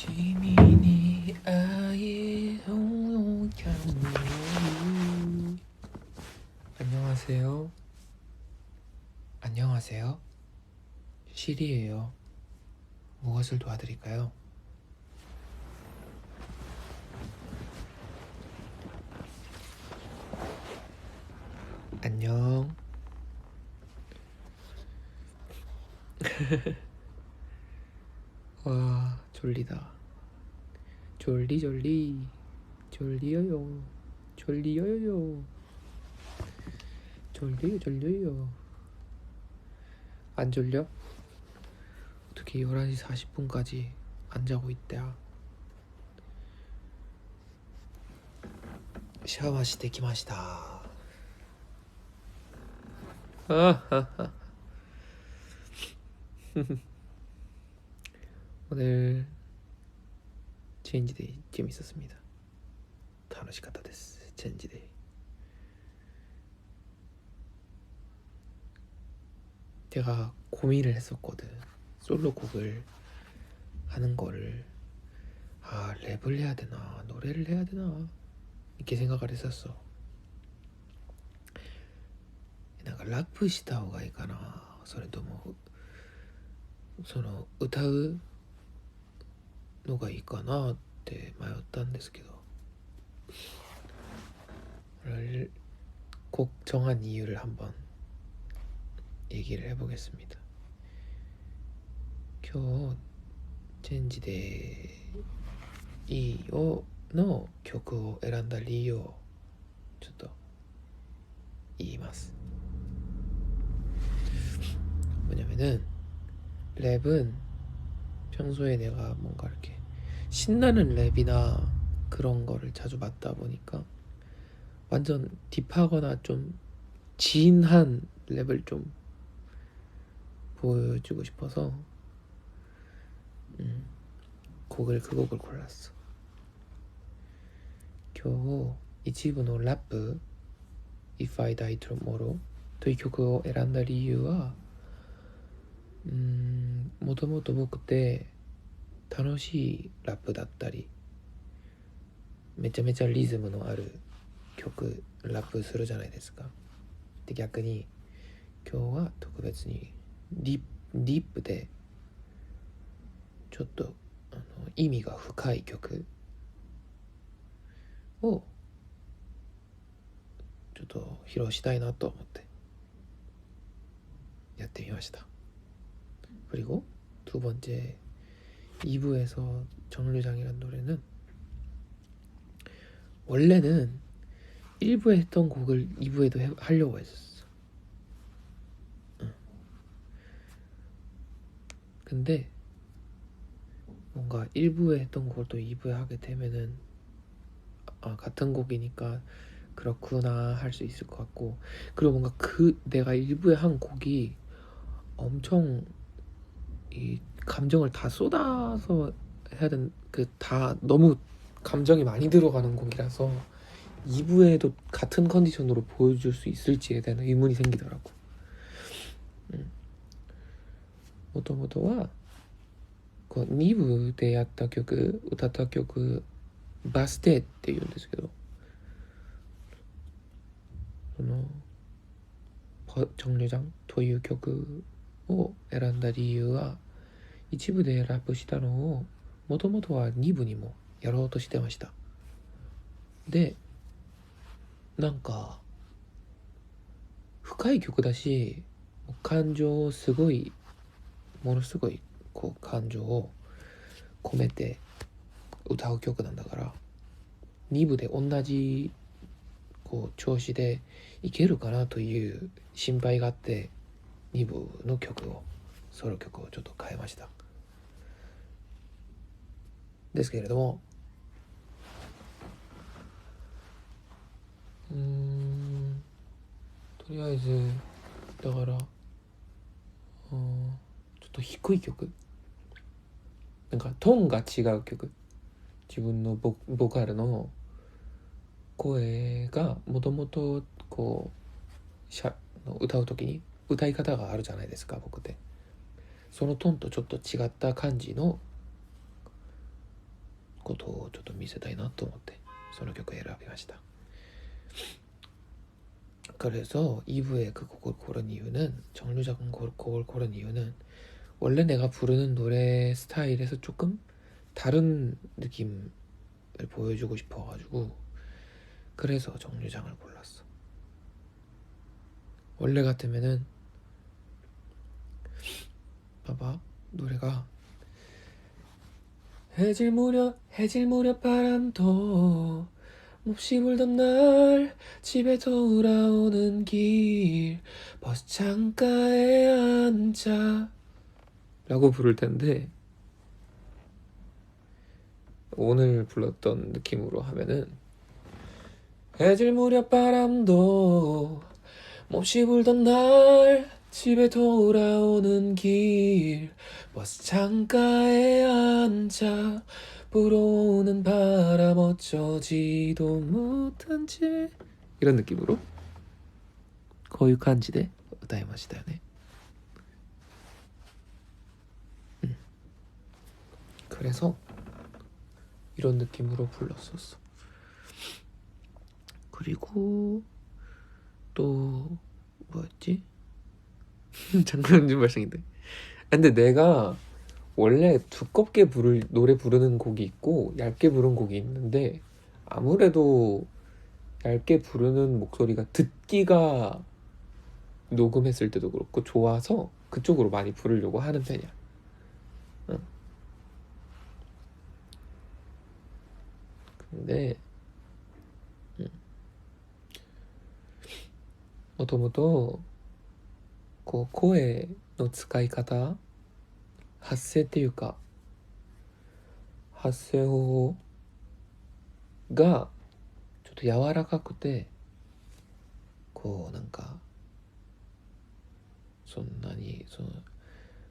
君に会えそうかも。 안녕하세요. 안녕하세요. 실이에요. 무엇을 도와드릴까요? 안녕. 와, 졸리다. 졸리. 졸리요. 졸려요. 졸려요. 안 졸려? 어떻게 11시 40분까지 안 자고 있대야. 샤워してきました. 오늘 체인지데이 재밌었습니다. 楽しかったです. 체인지데이. 제가 고민을 했었거든. 솔로곡을 하는 거를 랩을 해야 되나 노래를 해야 되나 이렇게 생각을 했었어. 뭔가 랩した方がいいかなそれともその歌うのがいいかなって迷ったんですけど곡 정한 이유를 한번 얘기를 해보겠습니다. 今日チェンジでいいよの曲を選んだ理由をちょっと言います. 뭐냐면은 랩은 평소에 내가 뭔가 이렇게 신나는 랩이나 그런 거를 자주 맞다 보니까 완전 딥하거나 좀 진한 랩을 좀 보여주고 싶어서 그 곡을 골랐어. 今日一部のラップ If I Die Tomorrow という曲を選んだ理由はもともと僕って楽しいラップだったりめちゃめちゃリズムのある曲ラップするじゃないですか。で逆に今日は特別にディープでちょっと意味が深い曲をちょっと披露したいなと思ってやってみました. 그리고 두 번째 2부에서 정류장이란 노래는 원래는 1부에 했던 곡을 2부에도 하려고 했었어. 근데 뭔가 1부에 했던 곡을 또 2부에 하게 되면은 같은 곡이니까 그렇구나 할 수 있을 것 같고 그리고 뭔가 내가 1부에 한 곡이 엄청 이 감정을 다 쏟아서 해야 되는 다 너무 감정이 많이 들어가는 곡이라서 2부에도 같은 컨디션으로 보여줄 수 있을지에 대한 의문이 생기더라고. 元々は2部でやった曲歌った曲バステっていうんですけどその정류장という曲を選んだ理由は一部でラップしたのをもともとは2部にもやろうとしてました。でなんか深い曲だし感情をすごいものすごいこう感情を込めて歌う曲なんだから2部で同じこう調子でいけるかなという心配があって2部の曲をソロ曲をちょっと変えました。ですけれどもとりあえずだからちょっと低い曲なんかトーンが違う曲自分のボカルの声がもともとこう歌う時に歌い方があるじゃないですか僕ってそのトーンとちょっと違った感じのことをちょっと見せたいなと思ってその曲を選びました. 그래서 2부에 그 곡을 고른 이유는 정류장 곡을 고른 이유는 원래 내가 부르는 노래 스타일에서 조금 다른 느낌을 보여주고 싶어가지고 그래서 정류장을 골랐어. 원래 같으면은 봐봐 노래가 해질 무렵 바람도 몹시 불던 날 집에 돌아오는 길 버스 창가에 앉아 라고 부를 텐데 오늘 불렀던 느낌으로 하면은 해질 무렵 바람도 몹시 불던 날 집에 돌아오는 길 버스 창가에 앉아 불어오는 바람 어쩌지도 못한 채 이런 느낌으로 こういう感じで歌いましたよね. 그래서 이런 느낌으로 불렀었어. 그리고 또 뭐였지? 잠깐 좀 발생인데. 근데 내가 원래 두껍게 노래 부르는 곡이 있고 얇게 부르는 곡이 있는데 아무래도 얇게 부르는 목소리가 듣기가 녹음했을 때도 그렇고 좋아서 그쪽으로 많이 부르려고 하는 편이야. 응. 근데 もともとこう声の使い方発声っていうか発声方法がちょっと柔らかくてこうなんかそんなにその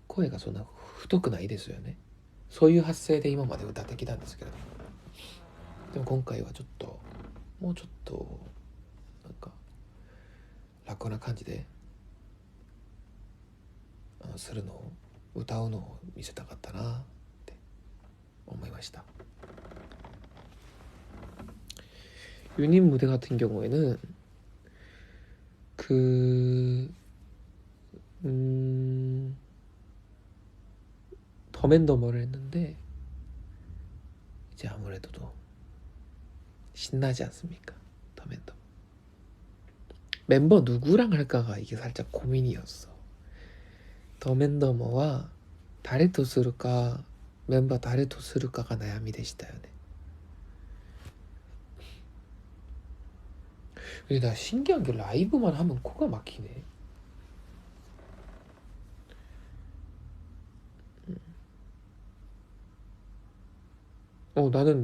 声がそんな太くないですよね。そういう発声で今まで歌ってきたんですけれども、でも今回はちょっともうちょっとなんか楽な感じでするのを歌うのを見せたかったなって思いました. 유닛 무대 같은 경우에는 더맨더머를 했는데 이제 아무래도 더 신나지 않습니까? 더맨더머 멤버 누구랑 할까가 이게 살짝 고민이었어. 더맨더머와誰とするか 멤버 誰とするかが悩みでしたよね. 근데 나 신기한 게 라이브만 하면 코가 막히네.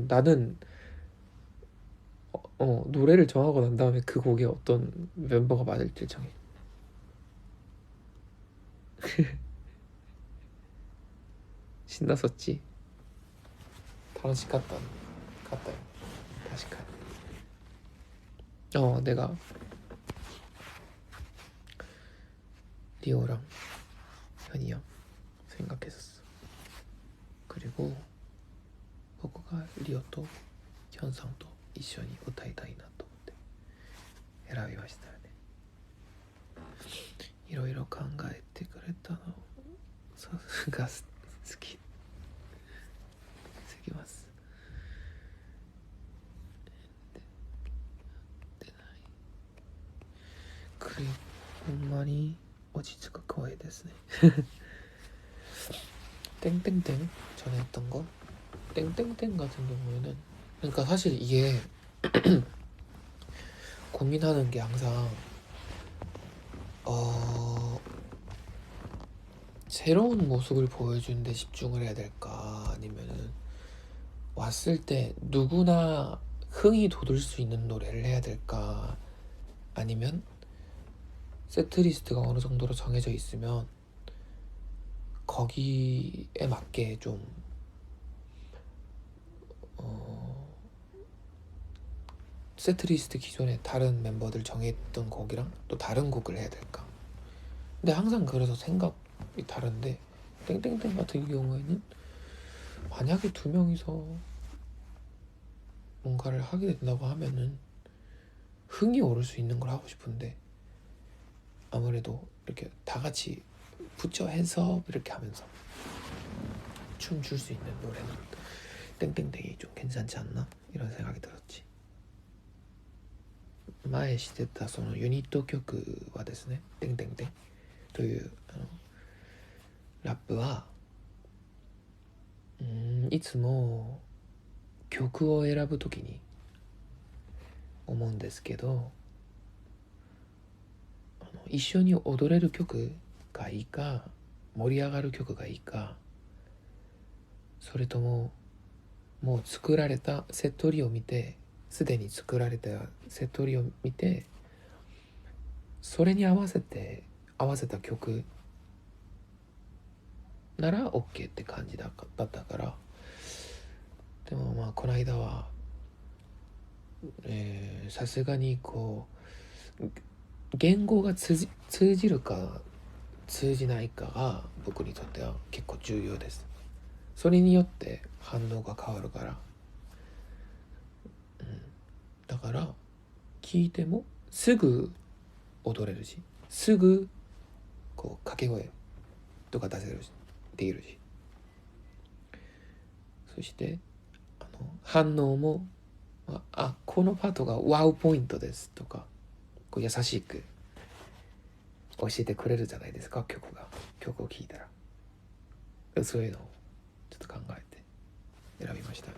나는 노래를 정하고 난 다음에 그 곡에 어떤 멤버가 맞을지 정해. 신났었지. 楽しかったよ.確かに. 내가 리오랑 현이 형 생각했었어. 그리고 僕がリオとヒョンさんと一緒に歌いたいなと思って選びましたよね。いろいろ考えてくれたのが好きすぎます。ほんまに落ち着く声ですね。땡땡땡 전에 했던 거 땡땡땡 같은 경우에는 그러니까 사실 이게 고민하는 게 항상 새로운 모습을 보여주는 데 집중을 해야 될까 아니면은 왔을 때 누구나 흥이 돋을 수 있는 노래를 해야 될까 아니면 세트리스트가 어느 정도로 정해져 있으면 거기에 맞게 좀 세트리스트 기존에 다른 멤버들 정했던 곡이랑 또 다른 곡을 해야 될까. 근데 항상 그래서 생각이 다른데 땡땡땡 같은 경우에는 만약에 두 명이서 뭔가를 하게 된다고 하면은 흥이 오를 수 있는 걸 하고 싶은데 아무래도 이렇게 다 같이 붙여 해서 이렇게 하면서 춤출 수 있는 노래는 땡땡땡이 좀 괜찮지 않나? 이런 생각이 들었지. 前してたそのユニット曲はですね、てんてんてんというラップはいつも曲を選ぶときに思うんですけど、一緒に踊れる曲がいいか、盛り上がる曲がいいか、それとももう作られたセットリを見て、すでに作られたセットリを見て、それに合わせた曲なら OK って感じだったから。でもまあこの間はさすがにこう言語が通じるか通じないかが僕にとっては結構重要です。それによって反応が変わるから、だから聞いてもすぐ踊れるし、すぐこう掛け声とか出せるし、できるし、そして反応もこのパートがワウポイントですとか、こう優しく教えてくれるじゃないですか。曲を聴いたらそういうのをちょっと考えて選びましたね。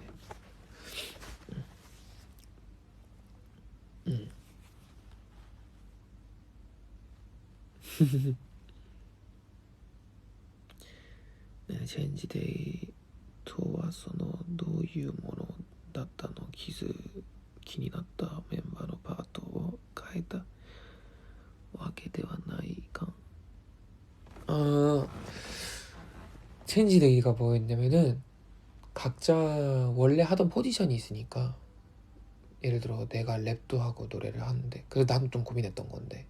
チェンジデイとはそのどういうものだったの、気になったメンバーのパートを変えたわけではないか。체인지데이가 뭐였냐면은 각자 원래 하던 포지션이 있으니까, 예를 들어 내가 랩도 하고 노래를 하는데, 그래서 나도 좀 고민했던 건데,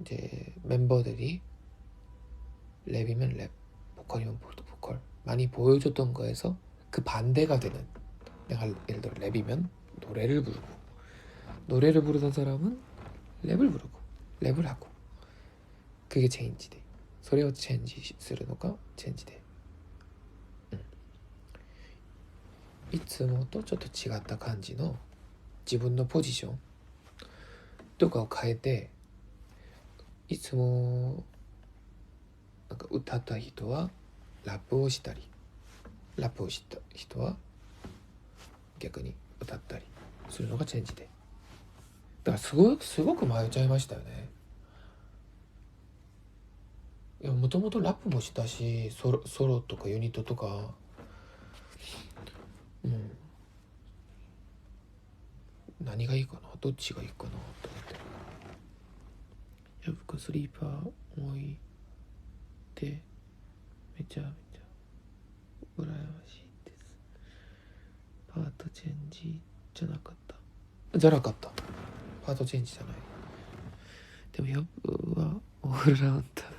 이제 멤버들이 랩이면 랩, 보컬이면 보컬 많이 보여줬던 거에서 그 반대가 되는, 내가 예를 들어 랩이면 노래를 부르던 사람은 랩을 부르고 랩을 하고, 그게 체인지데이. それをチェンジするのがチェンジデイ。いつもとちょっと違った感じの自分のポジションとかを変えて、いつもなんか歌った人はラップをしたり、ラップをした人は逆に歌ったりするのがチェンジデイ。だからすごく迷っちゃいましたよね。いや、もともとラップもしたし、ソロとかユニットとか、何がいいかな、どっちがいいかなと思って。いや、僕スリーパー置いてめちゃめちゃ羨ましいです。パートチェンジじゃなかったパートチェンジじゃない。でもヤブはオールラウンダーだか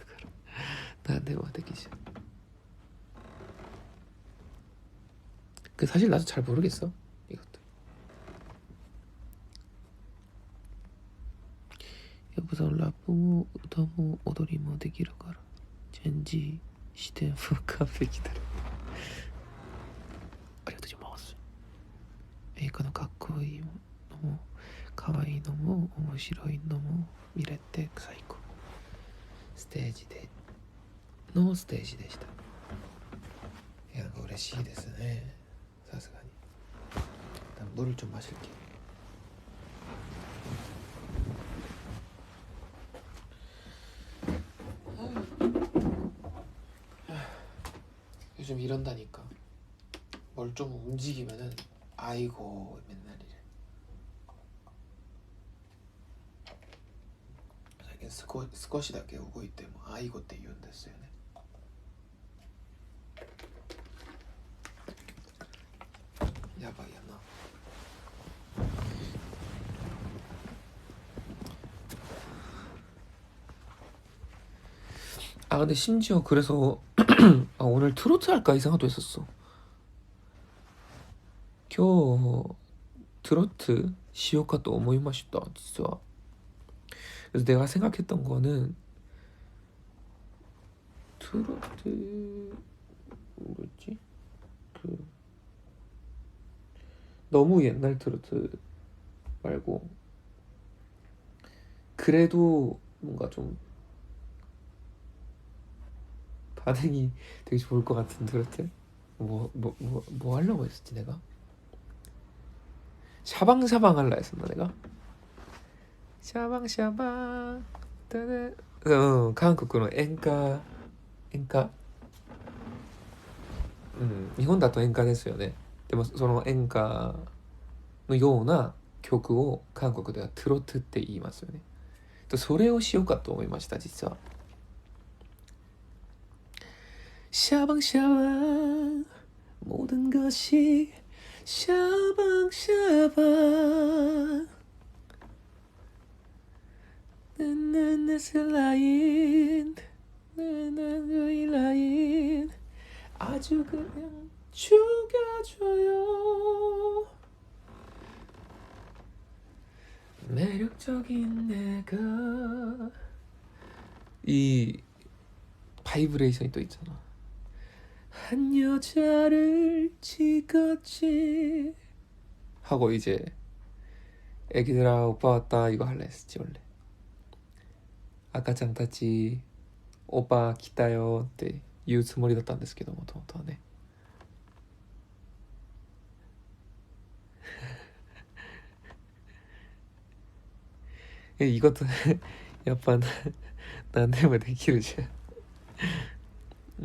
ら何でもできちゃう。사실 나도 잘 모르겠어 이것도. 여보선 라프모 우타모 오도리모 되기를 가라. 젠지 시대完璧だ. 아리가토 고마웠어. 메이커의 かっこいいのも可愛いのも面白いのも見れて最高。ステージでした。いや、なんか嬉しいですね。さすがに。물을 좀 마실게. 요즘 이런다니까. 뭘 좀 움직이면은 아이고 맨날 이래.最近少しだけ動いてもアイゴって言うんですよね。やばいやな。근데 심지어 그래서 오늘 트로트 할까 이 생각도 했었어. 今日트로트しようかと思いました実は. 그래서 내가 생각했던 거는 트로트 뭐였지? 그 너무 옛날 트로트 말고 그래도 뭔가 좀 반응이 되게 좋을 것 같은 트로트? 뭐 하려고 했었지 내가? 샤방샤방 할라 했었나 내가? 샤방샤방 따다 한국의 엔카 日本だと演歌ですよね。でもその演歌のような曲を韓国ではトゥロトゥって言いますよね。それをしようかと思いました実は。샤방샤방 모든 것이 샤방샤방 나는 내 슬라인 나는 그 라인 아주 그냥 죽여줘요 매력적인 내가 이 바이브레이션이 또 있잖아. 한 여자를 찍었지 하고 이제 애기들아 오빠 왔다 이거 할라 했었지 원래. 아까짱 타치 오빠 기다요って言うつもりだったんですけどもともとはね이것도やっぱ何でもできるじゃん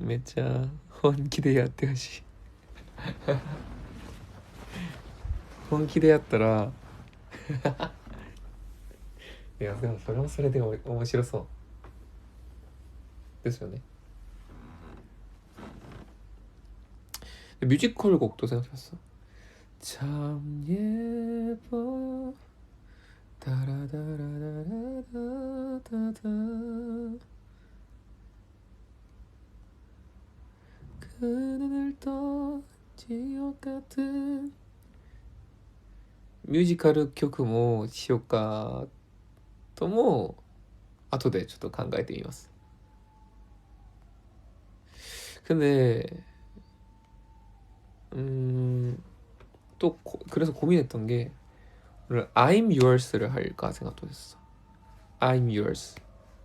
めっちゃ本気でやってほしい本気でやったらいやでもそれもそれで面白そうですよね뮤지컬 곡도 생각해봤어. 참 예뻐 다라다라다라다다 그 눈을 떠 지옥 같은 뮤지컬 曲もしようかとも後でちょっと考えてみます。 근데 또 그래서 고민했던 게 오늘 I'm Yours를 할까 생각도 했어. I'm Yours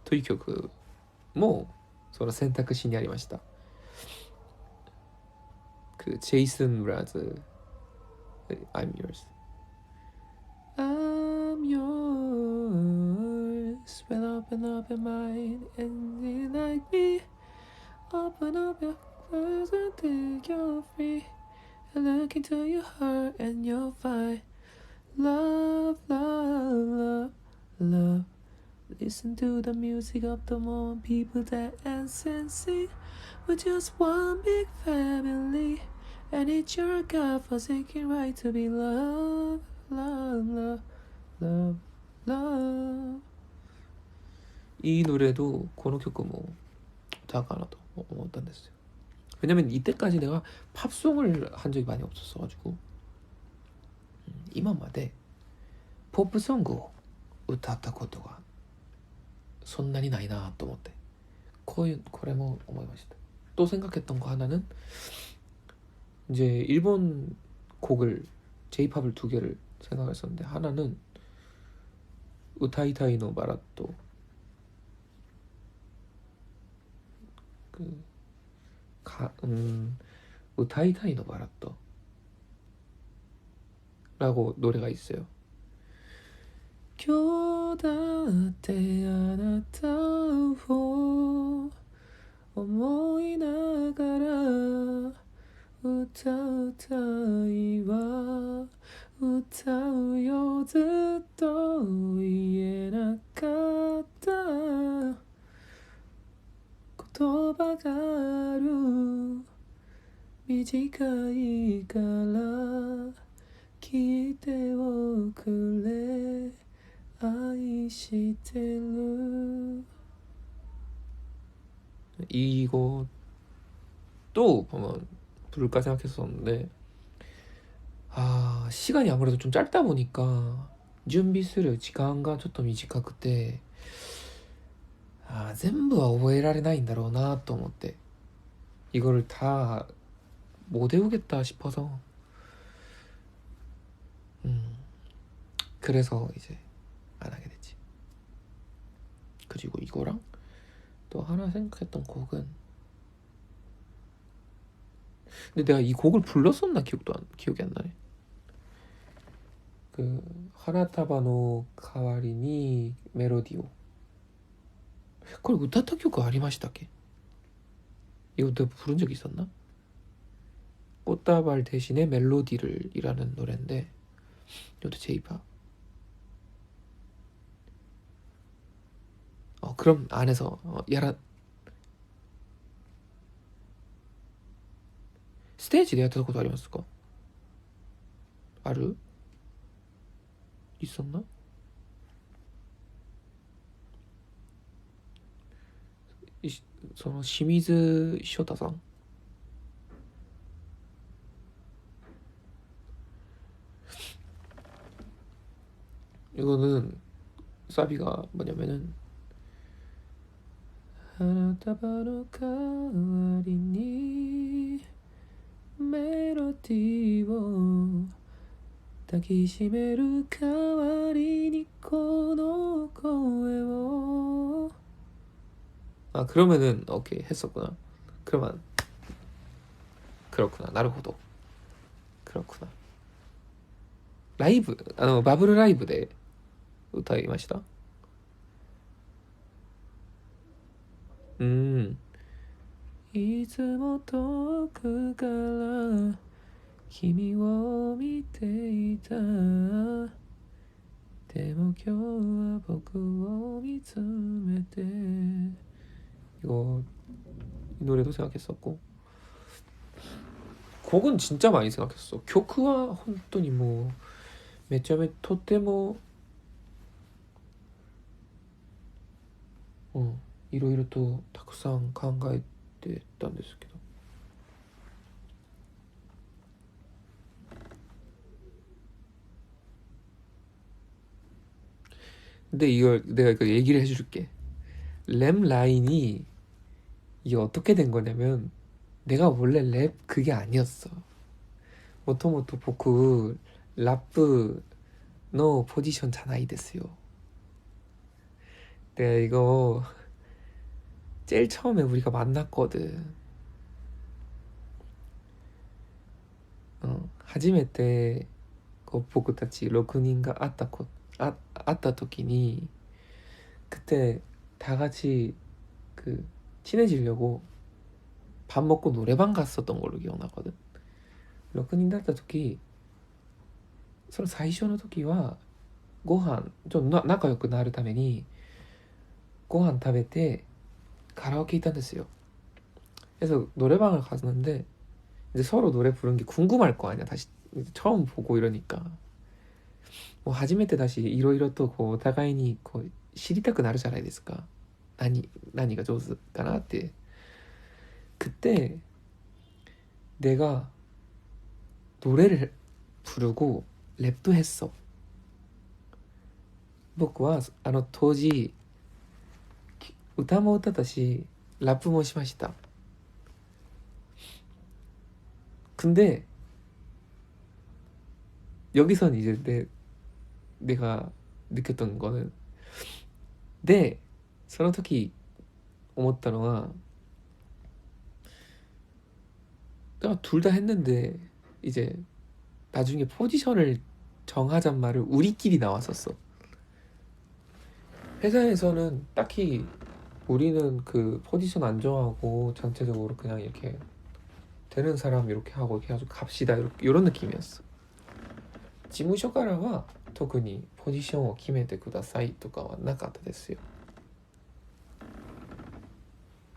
という曲もその選択肢にありました。그 제이슨 브라즈 I'm Yours I'm yours Well open up your mind and you like me Open up your eyes until you're free Look into your heart and you'll find love, love, love, love. Listen to the music of the moment, people dance and sing. We're just one big family, and it's your God-forsaken right to be loved, love, love, love, love. 이 노래도 この曲も歌かなと思ったんですよ。 왜냐면 이때까지 내가 팝송을 한 적이 많이 없었어가지고 이맘마데 포프송을 歌ったことがそんなにないなと思って これも思いました. 또 생각했던 거 하나는 이제 일본 곡을 J-팝을 두 개를 생각했었는데 하나는 우타이타이노 마라토 우타이타이노 마라토 라고 노래가 있어요. 今日だってあなたを思いながら歌うたいわ歌うよずっと言えなかった言葉がある短いから聞いておくれ愛してる 이것도 보면 부를까 생각했었는데 시간이 아무래도 좀 짧다 보니까 준비する時間がちょっと短くて、全部は覚えられないんだろうなと思って、 이거를 다 못 외우겠다 싶어서, 그래서 이제 안 하게 됐지. 그리고 이거랑 또 하나 생각했던 곡은, 근데 내가 이 곡을 불렀었나 기억이 안 나네. 그 하나타바노 카와리니 멜로디오, 그걸 우타타曲 아리마시다케? 이거 내가 부른 적 있었나? 꽃다발 대신에 멜로디를 이라는 노래인데, 이것도 제이팝. 그럼 안에서 야라 ステージでやったことありますか？ある？ 있었나? 시미즈 쇼타상, 이거는 사비가 뭐냐면은, 하나타바노 카와리니 멜로디오 타키시메루 카와리니 코노 코에오. 그러면은 오케이 했었구나. 그러면 그렇구나. 나르호도. 그렇구나. 라이브, 바블 라이브で歌いました。いつも遠くから君を見ていた。でも今日は僕を見つめて。 이거 이 노래도 생각했었고, 곡은 진짜 많이 생각했어. 교크와 혼돈이 뭐 매점에 토테모 いろいろとたくさん考えてたんですけど、근데 이걸 내가 이거 얘기를 해줄게. 랩 라인이 이게 어떻게 된 거냐면, 내가 원래 랩 그게 아니었어. 모토모토 보쿠 랍の 포지션 じゃないですよ. 내가 이거 제일 처음에 우리가 만났거든. 初めて 僕たち 6人が 会った時に, 그때 다 같이 그 친해지려고 밥 먹고 노래방 갔었던 걸로 기억나거든. 6人だった時、その最初の時はご飯ちょっと仲良くなるためにご飯食べてカラオケ行ったんですよ. 그래서 노래방을 갔는데 이제 서로 노래 부르는 게 궁금할 거 아니야. 다시 처음 보고 이러니까. 뭐 하지메때 다시 이러이러 또お互いに知りたくなるじゃないですか.何が上手かなって. 그때 내가 노래를 부르고 랩도 했어. 僕は当時歌も歌ったしラップもしました. 근데 여기선 이제 내가 느꼈던 거는, でその時思ったのは, 둘 다 했는데 이제 나중에 포지션을 정하잔 말을 우리끼리 나왔었어. 회사에서는 딱히 우리는 그 포지션 안 정하고 전체적으로 그냥 이렇게 되는 사람 이렇게 하고 이렇게 해가지고 갑시다, 이런 느낌이었어. 事務所からは特にポジションを決めてくださいとかはなかったですよ.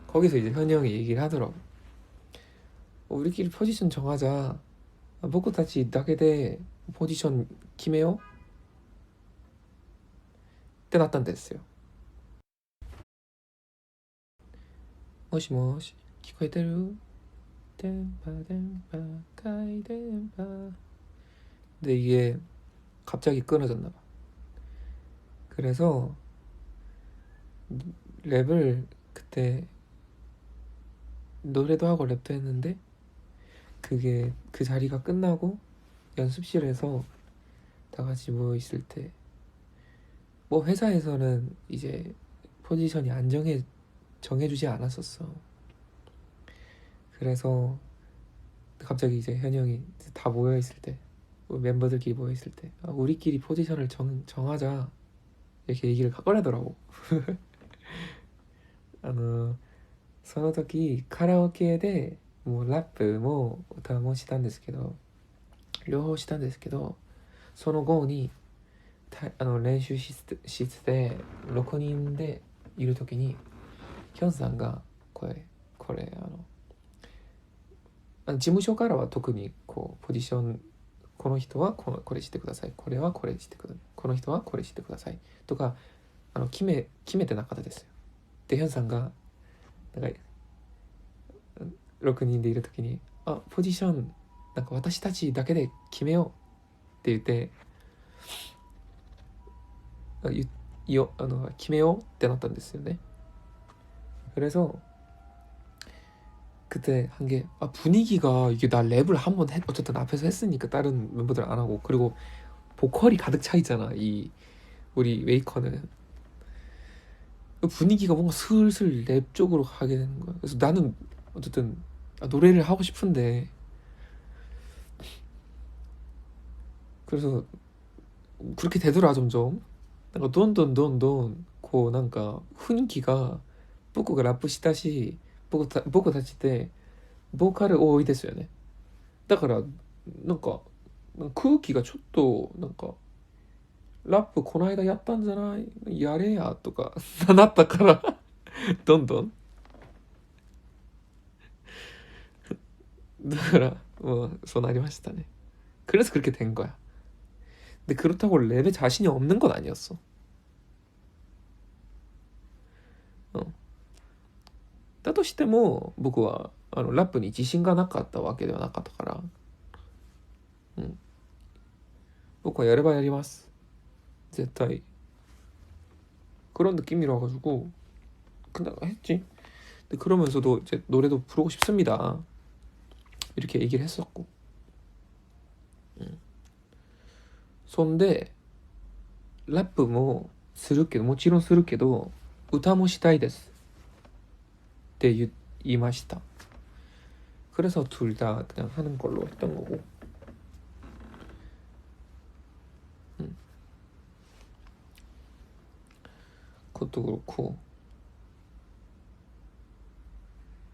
거기서 이제 현이 형이 얘기를 하더라고. 우리끼리 포지션 정하자. 僕たちだけでポジション決めようってなったんですよ. もしもし、聞こえてる？電波回電波 근데 이게 갑자기 끊어졌나 봐. 그래서 랩을 그때 노래도 하고 랩도 했는데 그게 그 자리가 끝나고 연습실에서 다 같이 모여 있을 때 뭐 회사에서는 이제 포지션이 정해주지 않았었어. 그래서 갑자기 이제 현이 형이 다 모여 있을 때 멤버들끼리 모여 있을 때 우리끼리 포지션을 정하자 이렇게 얘기를 꺼내더라고. その時カラオケでもうラップも歌もしたんですけど両方したんですけどその後に練習室で6人でいる時にヒョンさんがこれ事務所からは特にこうポジションこの人はこれしてくださいこれはこれしてくださいこの人はこれしてくださいとか決めてなかったですよ。でヒョンさんがなんか6人でいる時にポジションなんか私たちだけで決めようって言って決めようってなったんですよね。 그래서 그때 한 게 분위기가 이게 나 랩을 한번 어쨌든 앞에서 했으니까 다른 멤버들 안 하고 그리고 보컬이 가득 차 있잖아 이 우리 웨이커는 분위기가 뭔가 슬슬 랩 쪽으로 가게 되는 거야. 그래서 나는 어쨌든 노래를 하고 싶은데 그래서 그렇게 되더라 점점.なんかどんどんどんどんこうなんか雰囲気が僕がラップしたし僕たちってボーカル多いですよね。だからなんか空気がちょっとなんかラップこの間やったんじゃないやれやとかなったからどんどんだからそうなりましたね。 그래서 그렇게 된 거야. 근데 그렇다고 랩에 자신이 없는 건 아니었어. だとしても僕はラップに自信がなかったわけではなかったから、僕はやればやります絶対 그런 느낌이라 가지고 그냥 했지. 근데 그러면서도 이제 노래도 부르고 싶습니다 이렇게 얘기를 했었고. そんでラップもするけどもちろんするけど歌もしたいですって言いました。 그래서 둘 다 그냥 하는 걸로 했던 거고. 그것도 그렇고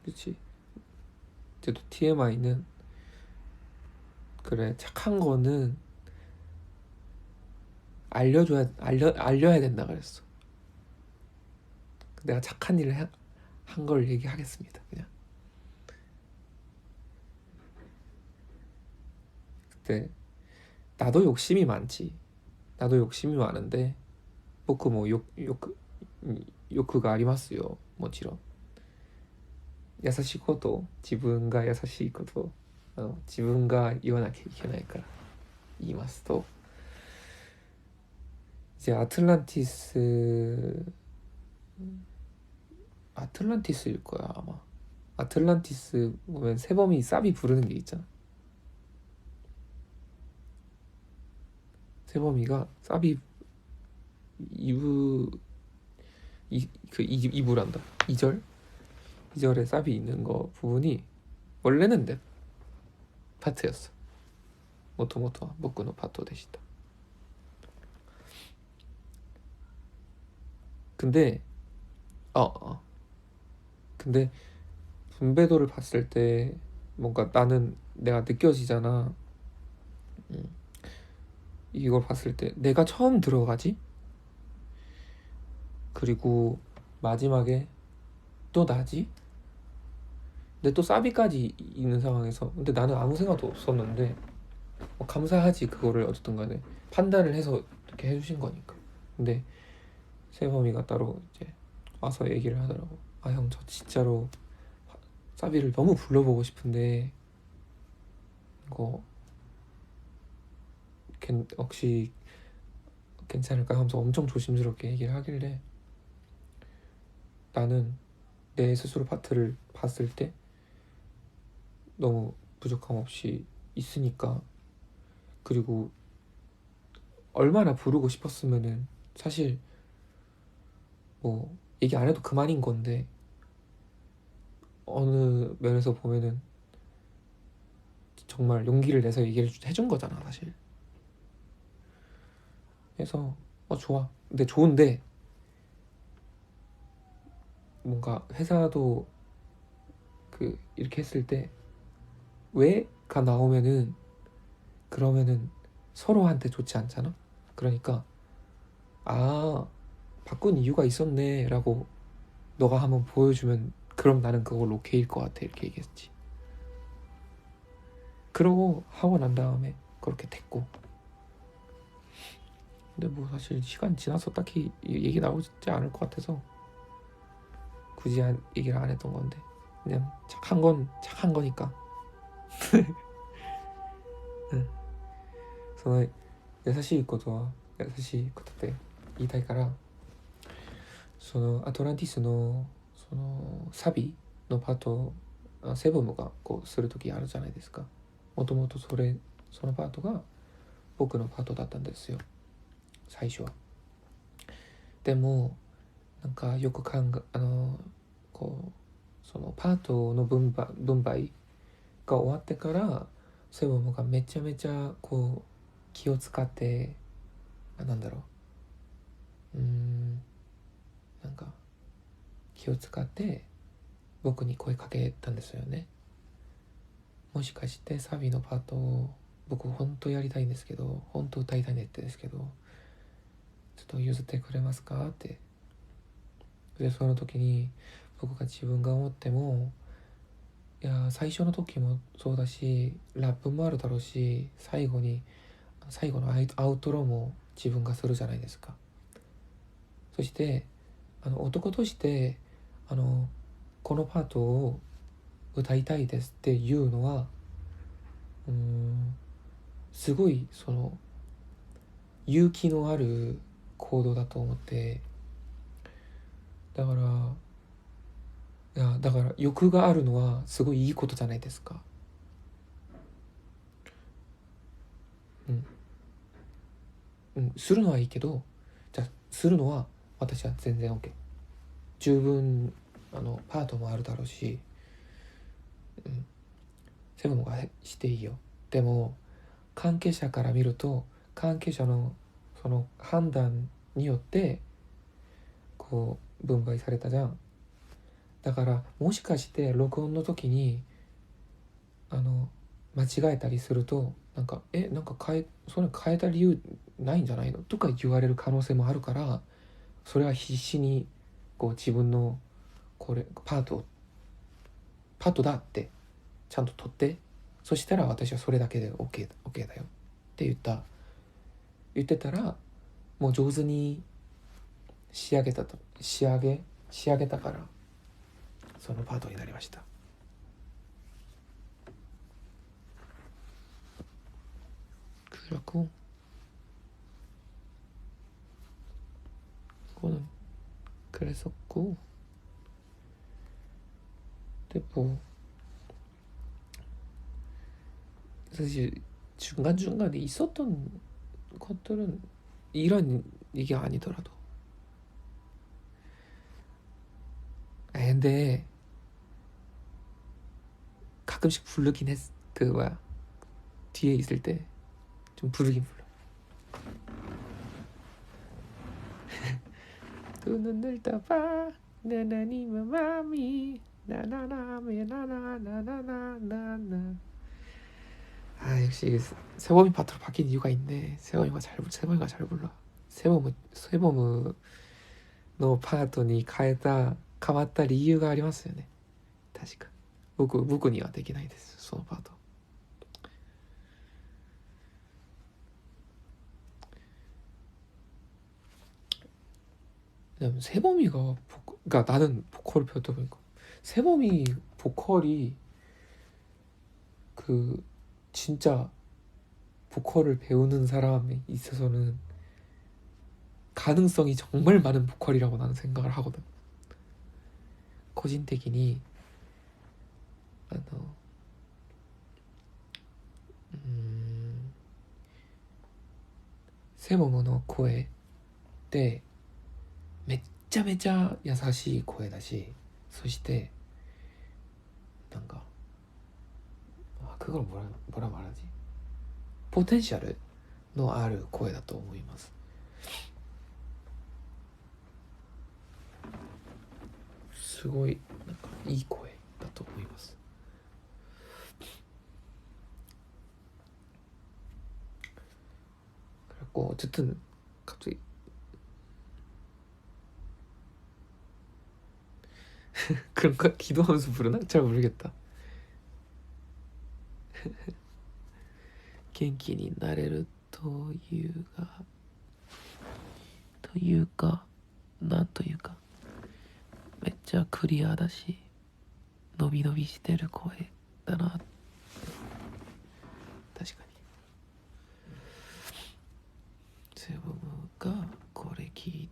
그치. 이제 또 TMI는 그래 착한 거는 알려야 된다 그랬어. 내가 착한 일을 한 걸 얘기하겠습니다 그냥. 그때 나도 욕심이 많지. 나도 욕심이 많은데 僕も欲がありますよもちろん。優しいこと自分が優しいこと自分が言わなきゃいけないから言いますと이제 아틀란티스일 거야 아마. 아틀란티스 보면 세범이 사비 부르는 게 있잖아. 세범이가 사비 2부란다. 2절에 사비 있는 거 부분이 원래는 랩 파트였어. 모토모토僕の 파트でした. 근데 근데 분배도를 봤을 때 뭔가 내가 느껴지잖아. 이걸 봤을 때 내가 처음 들어가지? 그리고 마지막에 또 나지? 근데 또 사비까지 있는 상황에서 근데 나는 아무 생각도 없었는데 감사하지. 그거를 어쨌든 간에 판단을 해서 이렇게 해주신 거니까. 근데 세범이가 따로 이제 와서 얘기를 하더라고. 형 저 진짜로 사비를 너무 불러보고 싶은데 이거 혹시 괜찮을까 하면서 엄청 조심스럽게 얘기를 하길래 나는 내 스스로 파트를 봤을 때 너무 부족함 없이 있으니까, 그리고 얼마나 부르고 싶었으면은 사실 뭐 얘기 안 해도 그만인 건데 어느 면에서 보면은 정말 용기를 내서 얘기를 해준 거잖아 사실. 그래서 좋아. 근데 좋은데 뭔가 회사도 이렇게 했을 때 왜가 나오면은 그러면은 서로한테 좋지 않잖아. 그러니까 바꾼 이유가 있었네 라고 너가 한번 보여주면 그럼 나는 그걸로 오케이일 것 같아 이렇게 얘기했지. 그러고 하고 난 다음에 그렇게 됐고, 근데 뭐 사실 시간 지나서 딱히 얘기 나오지 않을 것 같아서 굳이 얘기를 안 했던 건데, 그냥 착한 건 착한 거니까. その優しいことは優しいことで言いたいから、そのアトランティスのそのサビのパート、セブムがこうする時あるじゃないですか。もともとそのパートが僕のパートだったんですよ最初は。でもなんかよくそのパートの分配が終わってからセブムがめちゃめちゃ気を使って、なんだろなんか気を使って僕に声かけたんですよね。もしかしてサビのパートを僕本当やりたいんですけど、本当歌いたいんですけど、ちょっと譲ってくれますかって。でその時に僕が自分が思っても、いや最初の時もそうだしラップもあるだろうし、最後のアウトロも自分がするじゃないですか。そして男としてこのパートを歌いたいですっていうのはすごい勇気のある行動だと思って、だから欲があるのはすごいいいことじゃないですか。するのはいいけど、じゃあするのは私は全然 OK。 十分パートもあるだろうし、セブンがしていいよ。でも関係者から見ると、関係者のその判断によって分配されたじゃん。だからもしかして録音の時に間違えたりすると、それ変えた理由ないんじゃないのとか言われる可能性もあるから、それは必死に自分のこれパートだってちゃんと取って、そしたら私はそれだけで OK だよって言ってたら、もう上手に仕上げたからそのパートになりました。그렇고 그거는 그랬었고, 근데 뭐 사실 중간중간에 있었던 것들은 이런 얘기가 아니더라도, 근데 가끔씩 부르긴 했. 뒤에 있을 때 좀 부르긴 불러. 두 눈을 떠봐 나나니마 마미 나나나메 나나나나나나나. 역시 세범이 파트로 바뀐 이유가 있네. 세범이가 잘 불러. 세범의のパートに変わった理由がありますよね。確か僕にはできないです、そのパート。세범이가 그러니까 나는 보컬을 배웠다 보니까 세범이 보컬이 진짜 보컬을 배우는 사람에 있어서는 가능성이 정말 많은 보컬이라고 나는 생각을 하거든. 個人的にセモモの声ってめっちゃめちゃ優しい声だし、そしてなんか그걸 뭐라 말하지? 포텐셜のある声だと思います。すごいなんかいい声だと思います。그리고 어쨌든 갑자기 그런가? 기도하면서 부르나? 잘 모르겠다. 元気になれるというかなんというかめっちゃクリアだし伸び伸びしてる声だな。確かにセブンがこれ聞い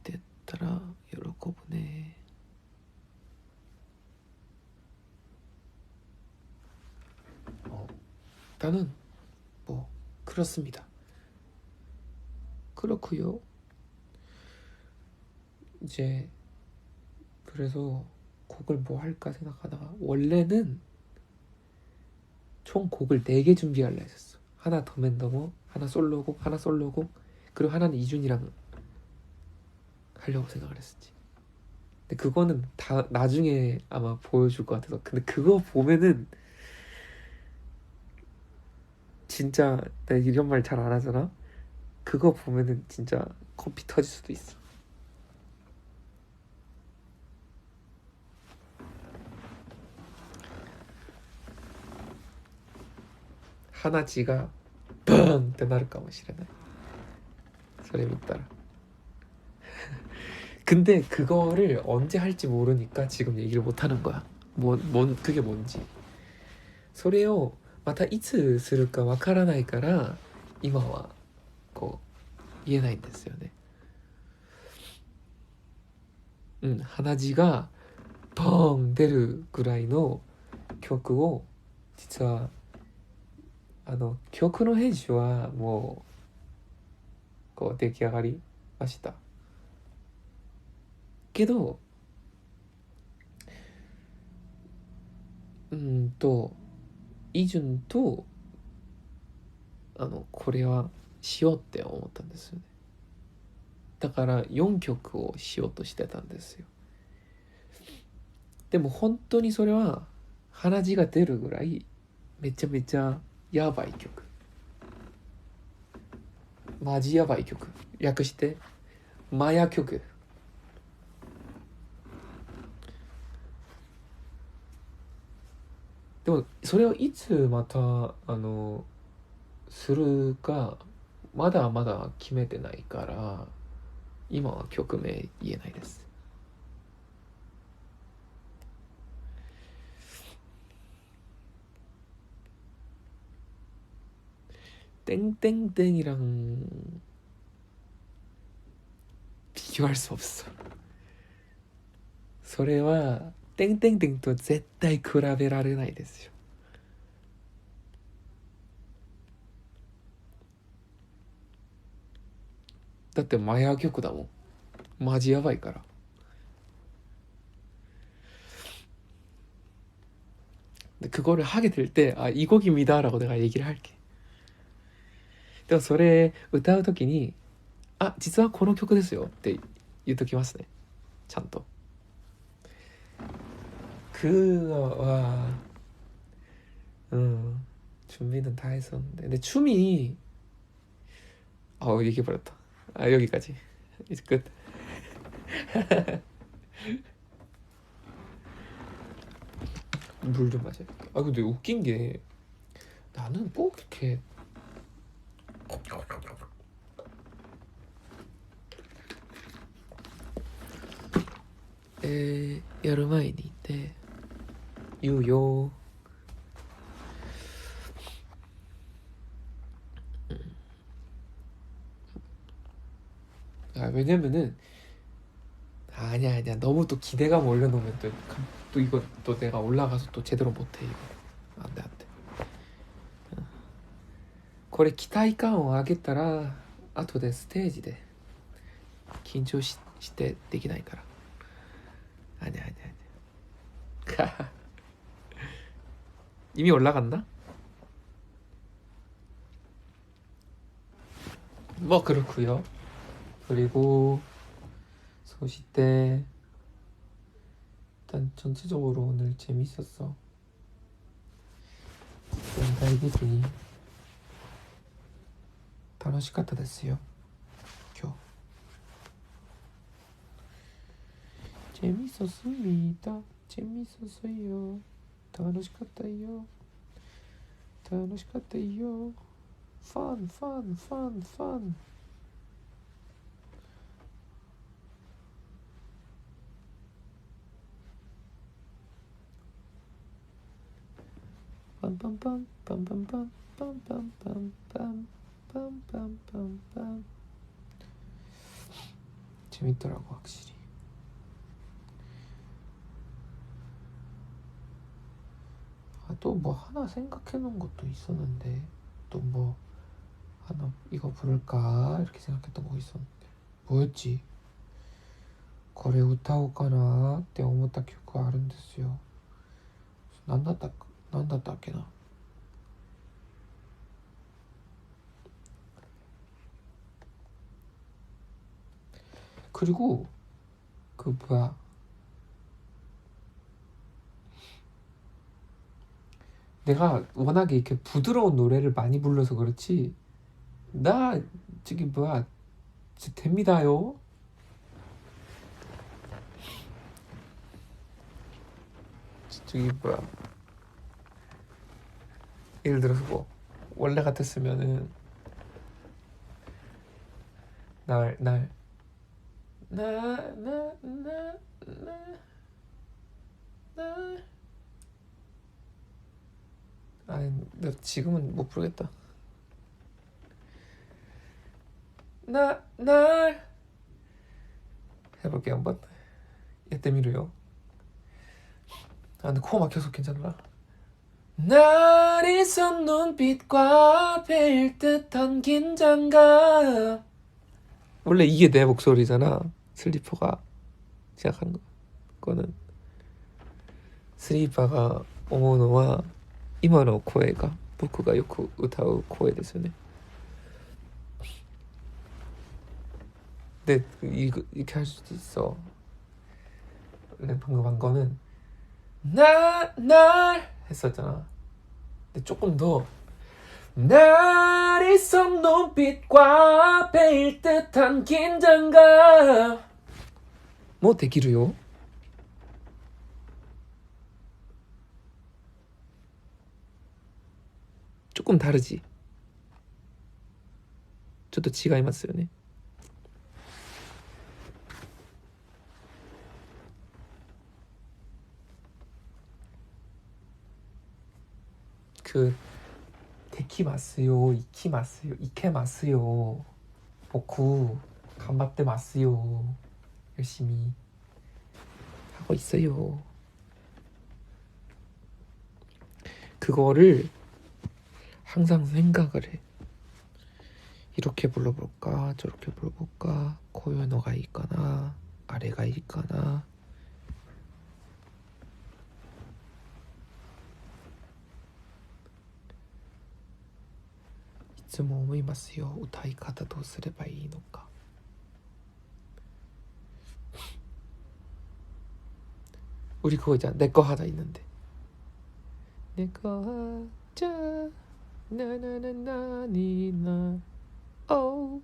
てたら喜ぶね。나는 뭐 그렇습니다. 그렇고요. 이제 그래서 곡을 뭐 할까 생각하다가 원래는 총 곡을 4개 준비하려 했었어. 하나 더맨더머, 하나 솔로곡, 하나 솔로곡, 그리고 하나는 이준이랑 하려고 생각을 했었지. 근데 그거는 다 나중에 아마 보여줄 것 같아서. 근데 그거 보면은 진짜 나 이런 말 잘 안 하잖아. 그거 보면은 진짜 커피 터질 수도 있어. 하나지가 뻥! ってなるかもしれない。それ見たら。 근데 그거를 언제 할지 모르니까 지금 얘기를 못 하는 거야. 그게 뭔지. それをまたいつするかわからないから今はこう言えないんですよね。鼻血がポーン出るぐらいの曲を実は曲の編集はもうこう出来上がりましたけど、イジュンとこれはしようって思ったんですよね。だから4曲をしようとしてたんですよ。でも本当にそれは鼻血が出るぐらいめちゃめちゃやばい曲、マジやばい曲、略してマヤ曲。でもそれをいつまたするかまだまだ決めてないから今は曲名言えないです。땡땡땡이랑 비교할 수 없어. それは땡땡땡と絶対比べられないですよ。だってマヤ曲だもん。マジやばいから。그거를 하게 될 때 이 곡입니다라고 내가 얘기를 할게. でもそれ歌うときに実はこの曲ですよって言っときますね。ちゃんと。그거와 준비는 다 했었는데 근데 춤이 얘기해버렸다. 여기까지. 이제 끝. 물 좀 마셔야겠다. 근데 웃긴 게 나는 꼭 이렇게やる前に言って言うよ。 왜냐면은 아니야 너무 또 기대감 올려놓으면 또 이거 또 내가 올라가서 또 제대로 못해 이거 안돼 これ期待感を上げたら後でステージで緊張してできないから아니야 이미 올라갔나? 뭐 그렇고요. 그리고 소시대 일단 전체적으로 오늘 재밌었어. 全体的に楽しかったですよ今日 재밌었습니다. 재밌었어요. 楽しかったよ. 楽しかったよ. fun fun fun fun. 빰빰빰 빰빰빰 빰빰빰빰 빰빰빰빰. 재밌더라고 확실히. 또 뭐 하나 생각해 놓은 것도 있었는데 또 뭐 하나 이거 부를까 이렇게 생각했던 거 있었는데 뭐였지? これ歌おうかなって思った曲あるんですよ。何だったっけな。 그리고 그 뭐야 내가 워낙에 이렇게 부드러운 노래를 많이 불러서 그렇지 나 저기 뭐야 됩니다요. 저기 뭐야 예를 들어서 뭐 원래 같았으면은 날 아니 나 지금은 못 부르겠다. 날 해볼게 한번. 예때미루요. 아 근데 코 막혀서 괜찮나? 날이 선 눈빛과 베일 듯한 긴장감. 원래 이게 내 목소리잖아. 슬리퍼가 시작하는 거는 슬리퍼가 오모노와 이마노 코에가 僕がよく歌う声ですよね. 근데 이렇게 할 수도 있어. 근데 방금 한 거는 날 했었잖아. 근데 조금 더 날이 선 눈빛과 베일 듯한 긴장감 뭐 되기로요? 조금 다르지? ちょっと違いますよね. 그 데키마스요, 이키마스요, 이케마스요. 보쿠 간바테 마스요. 열심히 하고 있어요. 그거를 항상 생각을 해. 이렇게 불러볼까 저렇게 불러볼까 고요노가 있거나 아래가 있거나.いつも思いますよ。歌い方どうすればいいのか。우리 그거 있잖아. 내 거 하나 있는데. 내 거 하자 나나나나니나 오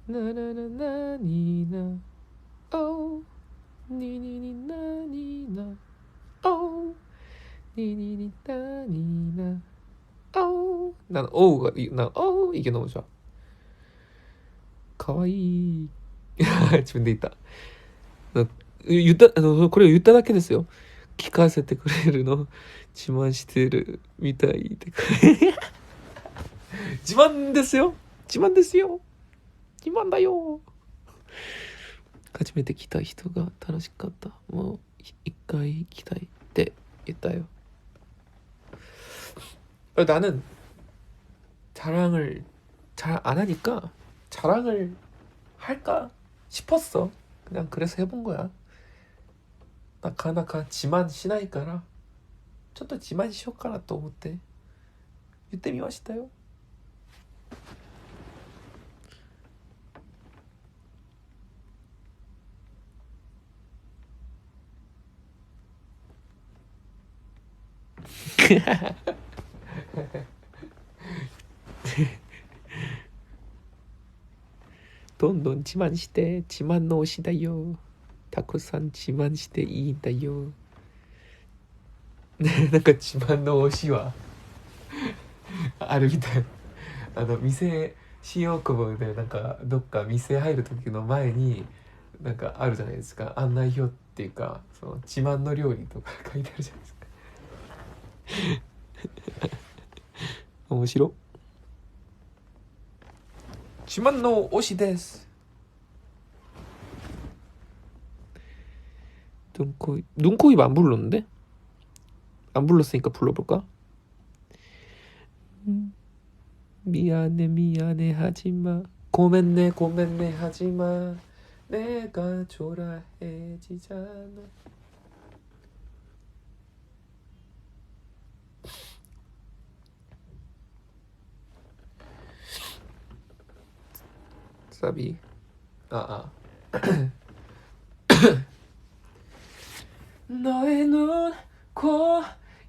나나나나니나 오 니니니나니나 오 니니니나니나 오. 난 오우가 난 오우 이게 너무 좋아. 가와이. 지금 돼 있다.これを言っただけですよ。聞かせてくれるの自慢してるみたいで。自慢ですよ。自慢ですよ。自慢だよ。初めて来た人が楽しかった。もう一回行きたいって言ったよ。나는 자랑을 잘 안 하니까 자랑을 할까 싶었어. 그냥 그래서 해본 거야. 나카나카 지만しないから、ちょっと自慢しようかなと思って言ってみましたよ。どんどん自慢して自慢の推しだよ。たくさん自慢していいんだよ。なんか自慢の推しはあるみたい。店新大久保でなんかどっか店入る時の前になんかあるじゃないですか、案内表っていうか、その自慢の料理とか書いてあるじゃないですか。面白。自慢の推しです。눈코입 안 불렀는데? 안 불렀으니까 불러볼까? 미안해 하지마, 고맙네 하지마, 내가 초라해지잖아. 사비. 너의 눈, 코,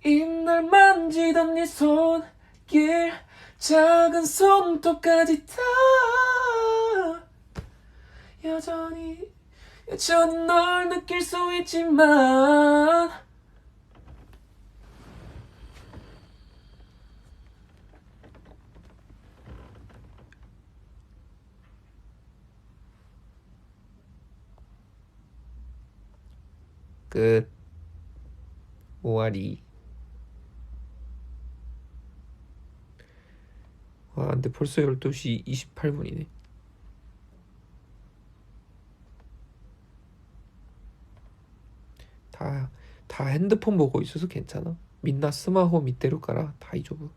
입날 만지던 네 손길, 작은 손톱까지 다 여전히 널 느낄 수 있지만 끝. 오아리. 와, 근데 벌써 12시 28분이네. 다 핸드폰 보고 있어서 괜찮아. 민나 스마호 밑대로 가라. 다이조브.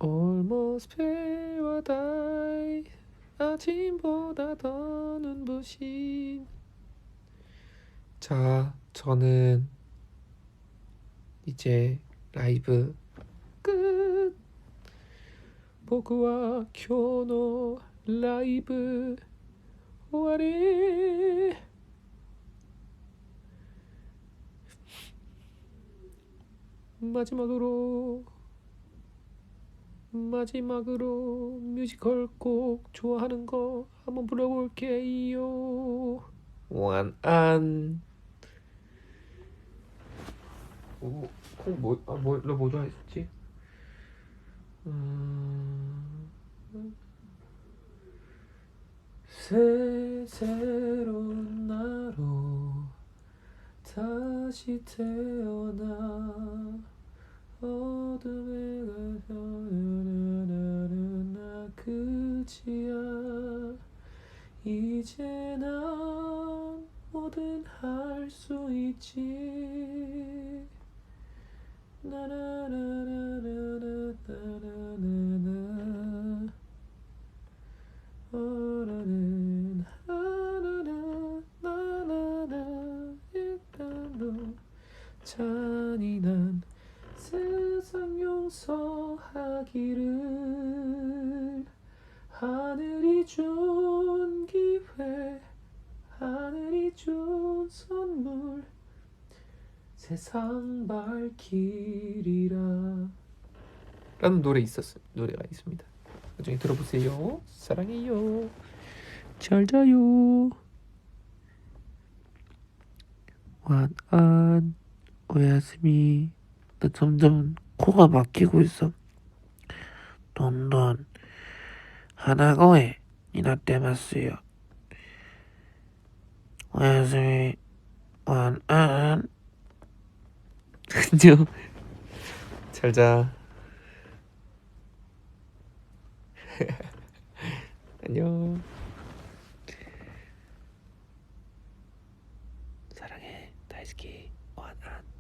Almost paradise. 아침보다 더 눈부신. 자, 저는 이제 라이브 끝. 僕は今日のライブ終わり。 마지막으로 뮤지컬 곡 좋아하는 거 한번 불러볼게요. 완안. 뭐 좋아했지? 새로운 나로 다시 태어나 어둠에 가서 나 끝이야. 이제 난 뭐든 할 수 있지. 나나나나나나나나 어라는 하나나나나나 일단도 잔인한 세상 용서하기를 하늘이 준 기회, 하늘이 준 선물, 세상 밝히리라 라는 노래가 있습니다. 나중에 들어보세요. 사랑해요. 잘 자요.晚安. 오야스미. 나 점점 코가 막히고 있어. どんどん鼻声になってますよ。 오야스미 완안. 안녕. 잘자. 안녕. 사랑해. 다이스키 완안.